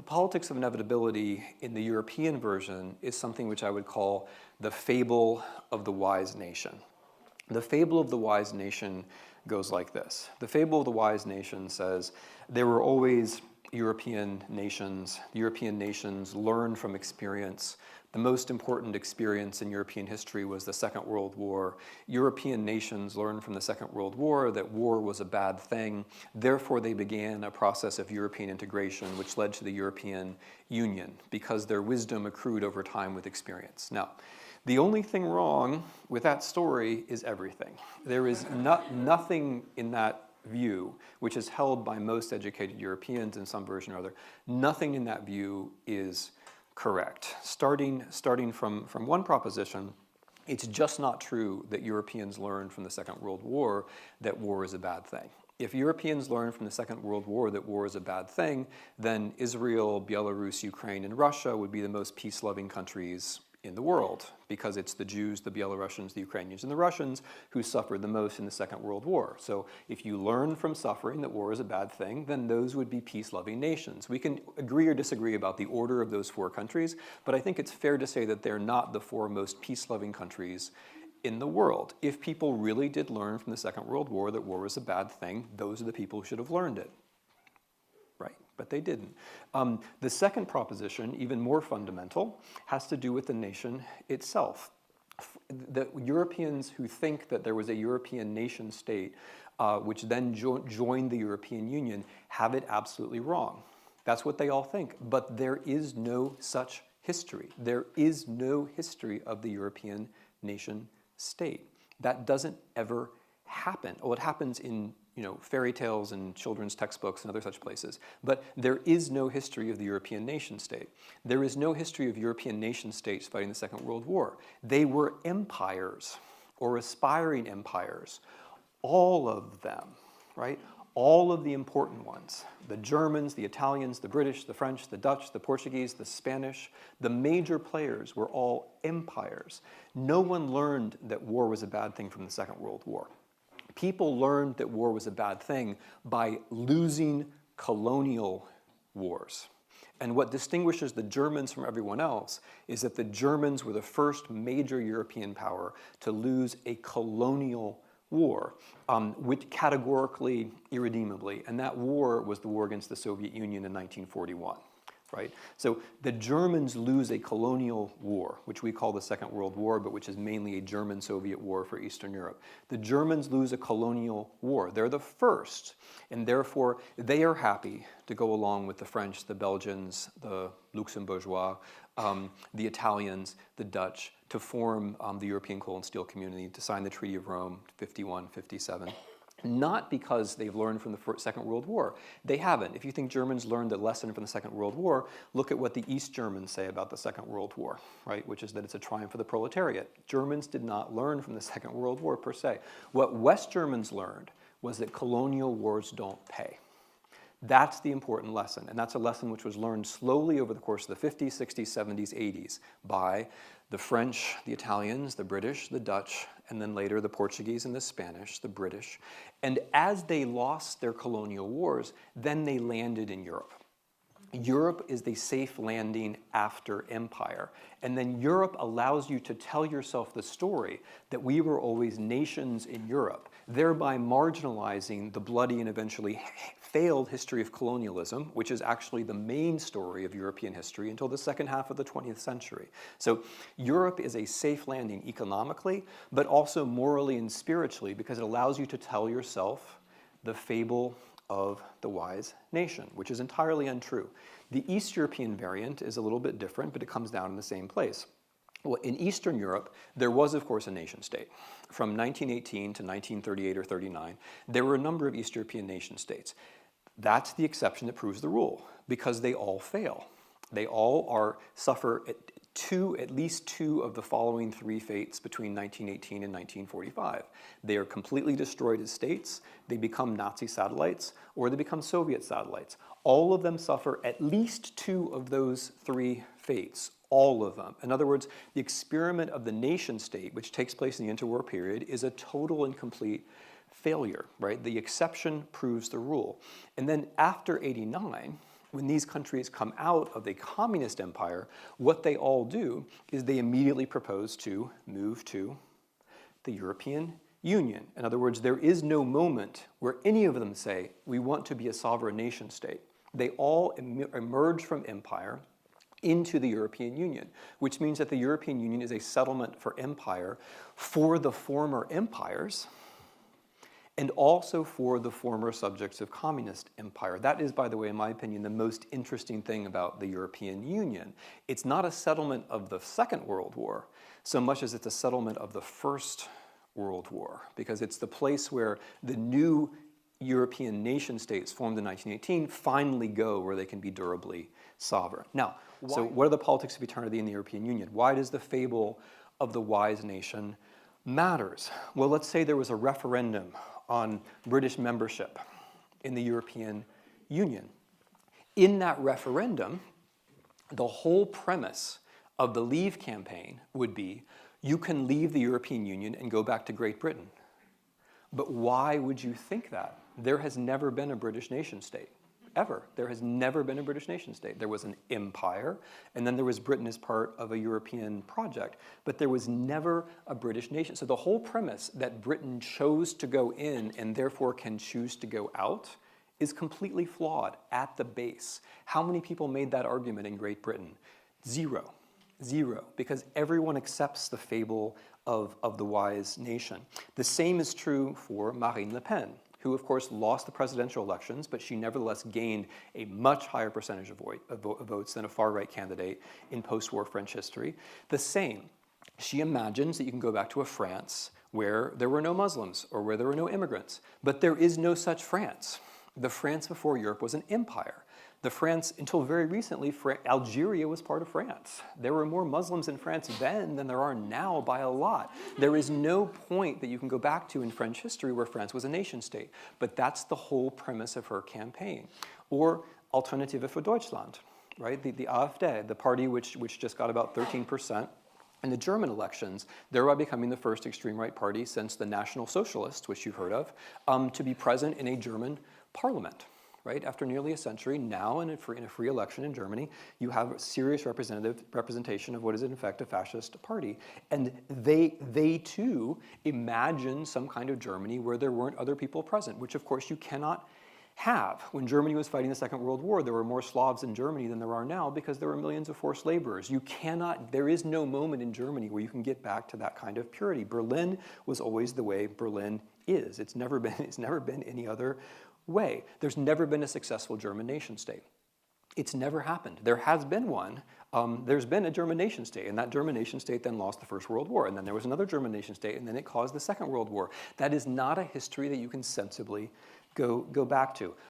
politics of inevitability in the European version is something which I would call the fable of the wise nation. The fable of the wise nation goes like this. The fable of the wise nation says there were always European nations. European nations learned from experience. The most important experience in European history was the Second World War. European nations learned from the Second World War that war was a bad thing. Therefore, they began a process of European integration, which led to the European Union, because their wisdom accrued over time with experience. Now, the only thing wrong with that story is everything. There is nothing in that view, which is held by most educated Europeans in some version or other, nothing in that view is correct. Starting from one proposition, it's just not true that Europeans learned from the Second World War that war is a bad thing. If Europeans learned from the Second World War that war is a bad thing, then Israel, Belarus, Ukraine, and Russia would be the most peace-loving countries in the world, because it's the Jews, the Belarusians, the Ukrainians, and the Russians who suffered the most in the Second World War. So if you learn from suffering that war is a bad thing, then those would be peace-loving nations. We can agree or disagree about the order of those four countries, but I think it's fair to say that they're not the four most peace-loving countries in the world. If people really did learn from the Second World War that war was a bad thing, those are the people who should have learned it. But they didn't. The second proposition, even more fundamental, has to do with the nation itself. The Europeans who think that there was a European nation state which then joined the European Union have it absolutely wrong. That's what they all think. But there is no such history. There is no history of the European nation state. That doesn't ever happen. Oh, it happens in fairy tales and children's textbooks and other such places. But there is no history of the European nation state. There is no history of European nation states fighting the Second World War. They were empires or aspiring empires, all of them, right? All of the important ones, the Germans, the Italians, the British, the French, the Dutch, the Portuguese, the Spanish, the major players were all empires. No one learned that war was a bad thing from the Second World War. People learned that war was a bad thing by losing colonial wars. And what distinguishes the Germans from everyone else is that the Germans were the first major European power to lose a colonial war, which categorically, irredeemably. And that war was the war against the Soviet Union in 1941. Right? So the Germans lose a colonial war, which we call the Second World War, but which is mainly a German-Soviet war for Eastern Europe. The Germans lose a colonial war. They're the first, and therefore they are happy to go along with the French, the Belgians, the Luxembourgeois, the Italians, the Dutch, to form the European Coal and Steel Community, to sign the Treaty of Rome, 51, 57. Not because they've learned from the Second World War. They haven't. If you think Germans learned a lesson from the Second World War, look at what the East Germans say about the Second World War, right? Which is that it's a triumph for the proletariat. Germans did not learn from the Second World War per se. What West Germans learned was that colonial wars don't pay. That's the important lesson, and that's a lesson which was learned slowly over the course of the 50s, 60s, 70s, 80s by the French, the Italians, the British, the Dutch, and then later the Portuguese and the Spanish, the British. And as they lost their colonial wars, then they landed in Europe. Europe is the safe landing after empire. And then Europe allows you to tell yourself the story that we were always nations in Europe, thereby marginalizing the bloody and eventually failed history of colonialism, which is actually the main story of European history until the second half of the 20th century. So Europe is a safe landing economically, but also morally and spiritually, because it allows you to tell yourself the fable of the wise nation, which is entirely untrue. The East European variant is a little bit different, but it comes down in the same place. Well, in Eastern Europe, there was, of course, a nation state. From 1918 to 1938 or 39, there were a number of East European nation states. That's the exception that proves the rule, because they all fail. They all suffer at least two of the following three fates between 1918 and 1945. They are completely destroyed as states, they become Nazi satellites, or they become Soviet satellites. All of them suffer at least two of those three fates. All of them. In other words, the experiment of the nation state, which takes place in the interwar period, is a total and complete failure, right? The exception proves the rule. And then after 89, when these countries come out of a communist empire, what they all do is they immediately propose to move to the European Union. In other words, there is no moment where any of them say, we want to be a sovereign nation state. They all emerge from empire into the European Union, which means that the European Union is a settlement for empire for the former empires and also for the former subjects of communist empire. That is, by the way, in my opinion, the most interesting thing about the European Union. It's not a settlement of the Second World War so much as it's a settlement of the First World War, because it's the place where the new European nation states formed in 1918 finally go where they can be durably sovereign. Now, so what are the politics of eternity in the European Union? Why does the fable of the wise nation matters? Well, let's say there was a referendum on British membership in the European Union. In that referendum, the whole premise of the Leave campaign would be, you can leave the European Union and go back to Great Britain. But why would you think that? There has never been a British nation state, ever. There has never been a British nation state. There was an empire, and then there was Britain as part of a European project, but there was never a British nation. So the whole premise that Britain chose to go in and therefore can choose to go out is completely flawed at the base. How many people made that argument in Great Britain? Zero. Zero, because everyone accepts the fable of the wise nation. The same is true for Marine Le Pen, who of course lost the presidential elections, but she nevertheless gained a much higher percentage of votes than a far-right candidate in post-war French history. The same, she imagines that you can go back to a France where there were no Muslims or where there were no immigrants, but there is no such France. The France before Europe was an empire. The France, until very recently, Algeria was part of France. There were more Muslims in France then than there are now by a lot. There is no point that you can go back to in French history where France was a nation state. But that's the whole premise of her campaign. Or Alternative für Deutschland, right? The AfD, the party which just got about 13%. In the German elections, thereby becoming the first extreme right party since the National Socialists, which you've heard of, to be present in a German parliament. Right? After nearly a century, now in a free election in Germany, you have serious representation of what is in fact a fascist party. And they too imagine some kind of Germany where there weren't other people present, which of course you cannot have. When Germany was fighting the Second World War, there were more Slavs in Germany than there are now because there were millions of forced laborers. There is no moment in Germany where you can get back to that kind of purity. Berlin was always the way Berlin is. It's never been any other way. There's never been a successful German nation state. It's never happened. There has been one. There's been a German nation state, and that German nation state then lost the First World War, and then there was another German nation state, and then it caused the Second World War. That is not a history that you can sensibly go back to.